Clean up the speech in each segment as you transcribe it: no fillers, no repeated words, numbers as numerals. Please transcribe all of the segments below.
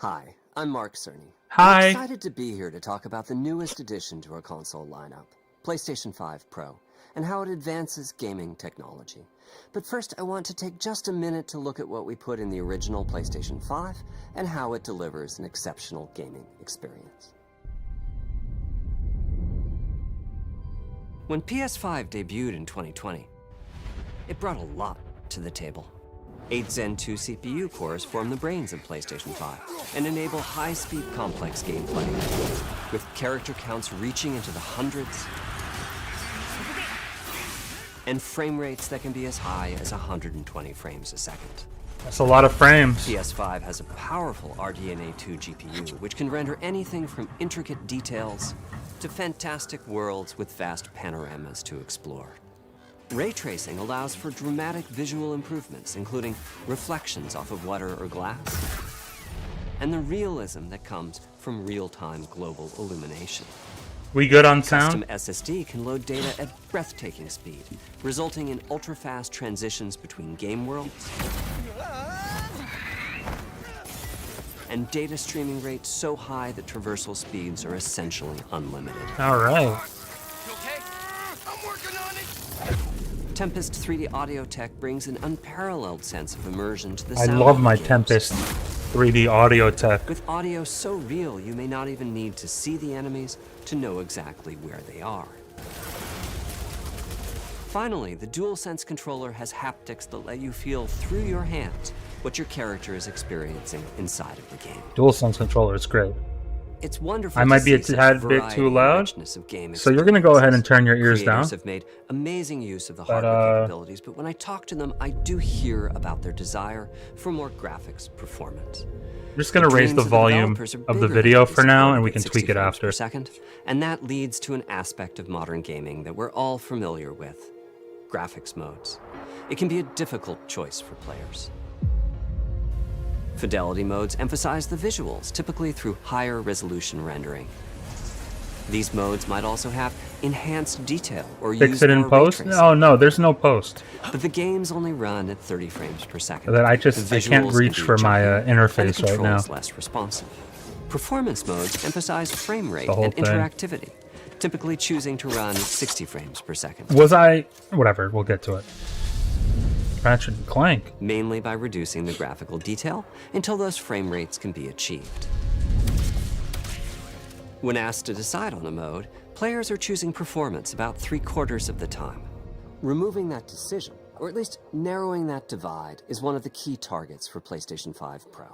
Hi, I'm Mark Cerny. Hi. I'm excited to be here to talk about the newest addition to our console lineup, PlayStation 5 Pro, and how it advances gaming technology. But first, I want to take just a minute to look at what we put in the original PlayStation 5 and how it delivers an exceptional gaming experience. When PS5 debuted in 2020, it brought a lot to the table. 8 Zen 2 CPU cores form the brains of PlayStation 5 and enable high-speed complex gameplay, with character counts reaching into the hundreds and frame rates that can be as high as 120 frames a second. That's a lot of frames. PS5 has a powerful RDNA 2 GPU, which can render anything from intricate details to fantastic worlds with vast panoramas to explore. Ray tracing allows for dramatic visual improvements, including reflections off of water or glass, and the realism that comes from real-time global illumination. We good on sound? Custom SSD can load data at breathtaking speed, resulting in ultra-fast transitions between game worlds and data streaming rates so high that traversal speeds are essentially unlimited. All right. Tempest 3D audio tech brings an unparalleled sense of immersion to the I sound love of my games. Tempest 3D audio tech. With audio so real, you may not even need to see the enemies to know exactly where they are. Finally, the DualSense controller has haptics that let you feel through your hands what your character is experiencing inside of the game. DualSense controller is great. It's wonderful. I might be a tad bit too loud, so you're gonna go ahead and turn your ears down. Creators have made amazing use of the hardware capabilities, but when I talk to them, I do hear about their desire for more graphics performance. I'm just gonna raise the volume of the video for now, and we can tweak it after. Second, and that leads to an aspect of modern gaming that we're all familiar with: graphics modes. It can be a difficult choice for players. Fidelity modes emphasize the visuals, typically through higher resolution rendering. These modes might also have enhanced detail or Fix it in post? Oh no, there's no post. But the games only run at 30 frames per second. That I can't reach for my interface right now. Less responsive. Performance modes emphasize frame rate whole and thing. interactivity, typically choosing to run at 60 frames per second. Whatever, we'll get to it. Ratchet and Clank. Mainly by reducing the graphical detail until those frame rates can be achieved. When asked to decide on a mode, players are choosing performance about 3/4 of the time. Removing that decision, or at least narrowing that divide, is one of the key targets for PlayStation 5 Pro.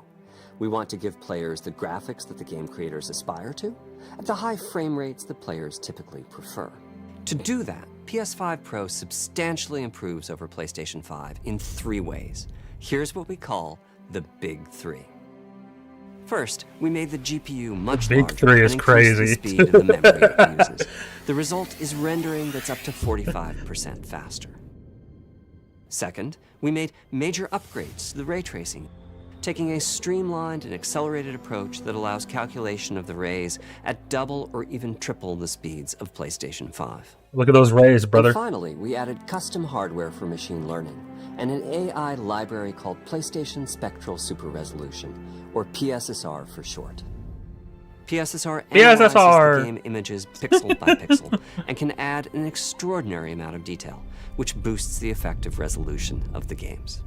We want to give players the graphics that the game creators aspire to, at the high frame rates that players typically prefer. To do that, PS5 Pro substantially improves over PlayStation 5 in 3 ways. Here's what we call the Big 3. First, we made the GPU much larger. Big 3 is and increased crazy. the speed of the memory it uses. The result is rendering that's up to 45% faster. Second, we made major upgrades to the ray tracing, taking a streamlined and accelerated approach that allows calculation of the rays at double or even triple the speeds of PlayStation 5. Look at those rays, brother. And finally, we added custom hardware for machine learning and an AI library called PlayStation Spectral Super Resolution, or PSSR for short. PSSR analyzes the game images pixel by pixel and can add an extraordinary amount of detail, which boosts the effective resolution of the games.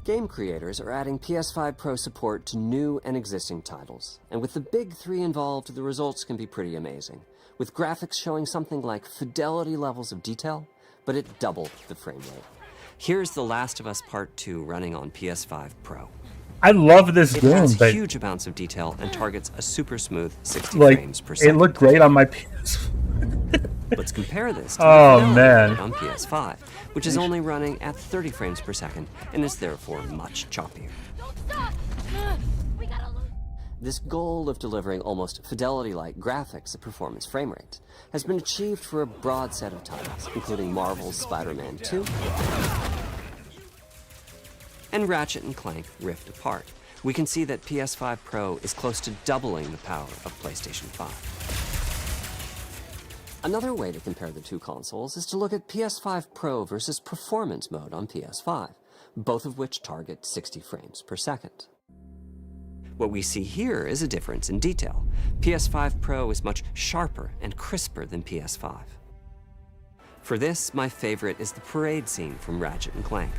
Game creators are adding PS5 Pro support to new and existing titles, and with the Big 3 involved, the results can be pretty amazing, with graphics showing something like fidelity levels of detail, but at double the frame rate. Here's The Last of Us Part 2 running on PS5 Pro. I love this It game, has but huge amounts of detail and targets a super smooth 60 frames per it second. looked great on my PS. Let's compare this to Oh, the Fidelity man. mode on PS5, which is only running at 30 frames per second and is therefore much choppier. This goal of delivering almost fidelity-like graphics at performance frame rates has been achieved for a broad set of titles, including Marvel's Spider-Man 2 and Ratchet and Clank Rift Apart. We can see that PS5 Pro is close to doubling the power of PlayStation 5. Another way to compare the two consoles is to look at PS5 Pro versus Performance mode on PS5, both of which target 60 frames per second. What we see here is a difference in detail. PS5 Pro is much sharper and crisper than PS5. For this, my favorite is the parade scene from Ratchet & Clank.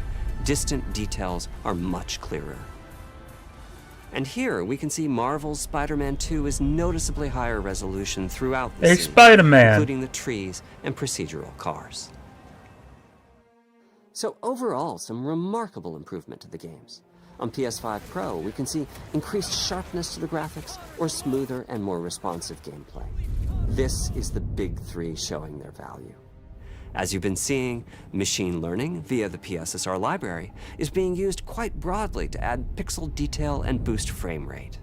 Distant details are much clearer. And here we can see Marvel's Spider-Man 2 is noticeably higher resolution throughout the scene, Spider-Man, including the trees and procedural cars. So overall, some remarkable improvement to the games. On PS5 Pro, we can see increased sharpness to the graphics or smoother and more responsive gameplay. This is the big three showing their value. As you've been seeing, machine learning via the PSSR library is being used quite broadly to add pixel detail and boost frame rate.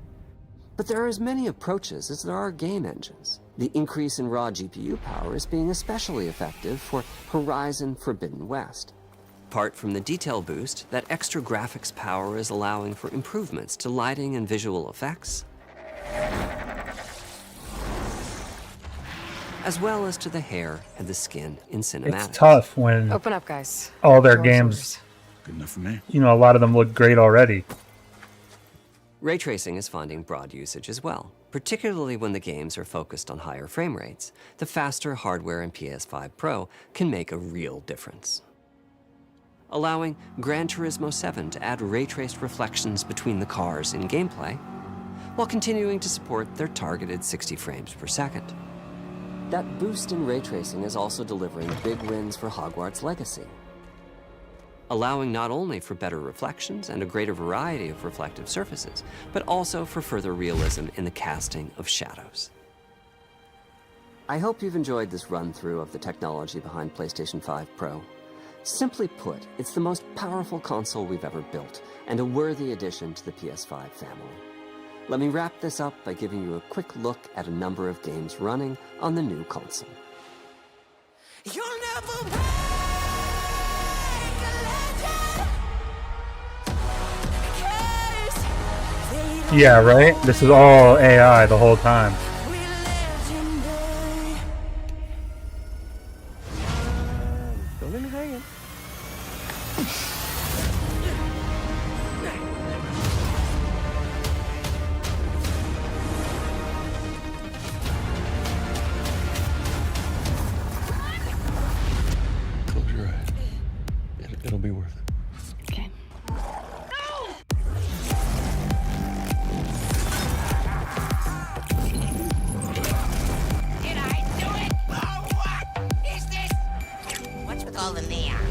But there are as many approaches as there are game engines. The increase in raw GPU power is being especially effective for Horizon Forbidden West. Apart from the detail boost, that extra graphics power is allowing for improvements to lighting and visual effects, as well as to the hair and the skin in cinematics. it's tough when Open up, guys. all their Show us games, yours. Good enough for me. you know, a lot of them look great already. Ray tracing is finding broad usage as well, particularly when the games are focused on higher frame rates. The faster hardware in PS5 Pro can make a real difference. Allowing Gran Turismo 7 to add ray-traced reflections between the cars in gameplay, while continuing to support their targeted 60 frames per second. That boost in ray tracing is also delivering big wins for Hogwarts Legacy, allowing not only for better reflections and a greater variety of reflective surfaces, but also for further realism in the casting of shadows. I hope you've enjoyed this run-through of the technology behind PlayStation 5 Pro. Simply put, it's the most powerful console we've ever built, and a worthy addition to the PS5 family. Let me wrap this up by giving you a quick look at a number of games running on the new console. You'll never break a legend. Yeah, right? This is all AI the whole time. Don't let me hang it. Close your eyes. It'll be worth it. Okay. Did I do it? Oh, what is this? What's with all the neon?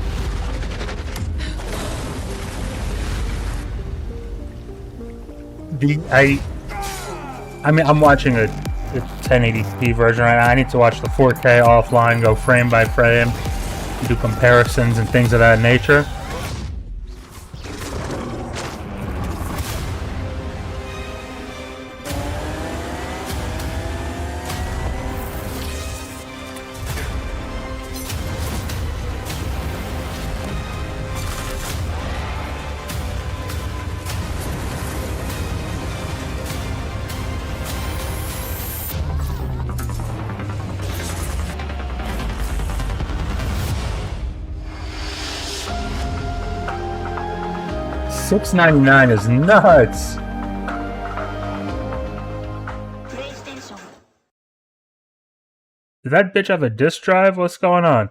I mean, I'm watching a 1080p version right now. I need to watch the 4K offline, go frame by frame, do comparisons and things of that nature. $6.99 is nuts. Does that bitch have a disk drive? What's going on?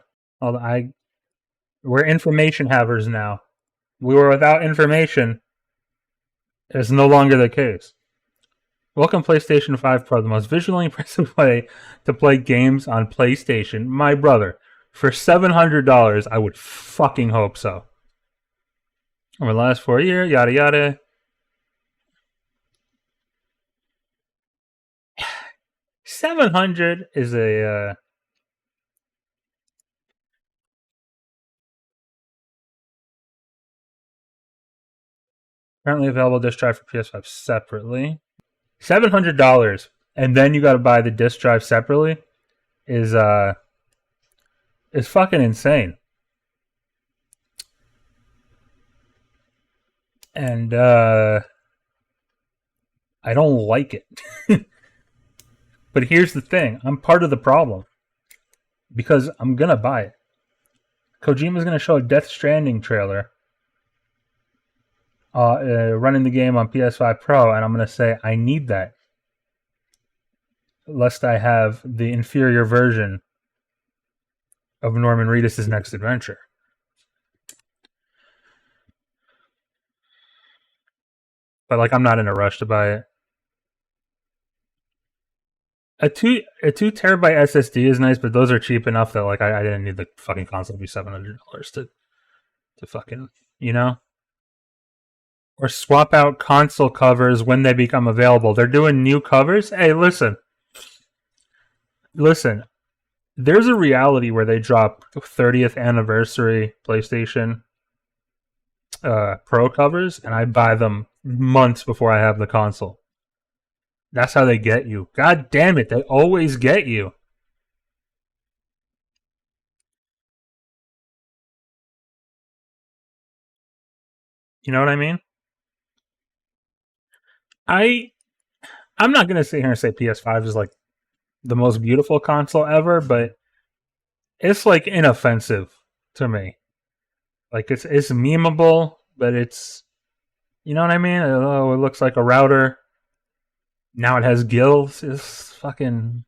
We're information havers now. We were without information. It's no longer the case. Welcome PlayStation 5 Pro, the most visually impressive way to play games on PlayStation. My brother, for $700, I would fucking hope so. Over the last 4 years, yada yada. $700 is a currently available disc drive for PS5 separately. $700, and then you got to buy the disc drive separately is fucking insane. And I don't like it. But here's the thing. I'm part of the problem. Because I'm going to buy it. Kojima's going to show a Death Stranding trailer running the game on PS5 Pro, and I'm going to say I need that, lest I have the inferior version of Norman Reedus' next adventure. But like, I'm not in a rush to buy it. A 2 terabyte SSD is nice, but those are cheap enough that like I didn't need the fucking console to be $700 to fucking, you know? Or swap out console covers when they become available. They're doing new covers. Hey, listen. There's a reality where they drop 30th anniversary PlayStation Pro covers, and I buy them months before I have the console. That's how they get you. God damn it, they always get you. You know what I mean? I'm not gonna sit here and say PS5 is like the most beautiful console ever, but it's like inoffensive to me. Like it's memeable, but it's, you know what I mean? Oh, it looks like a router. Now it has gills. It's fucking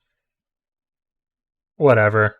whatever.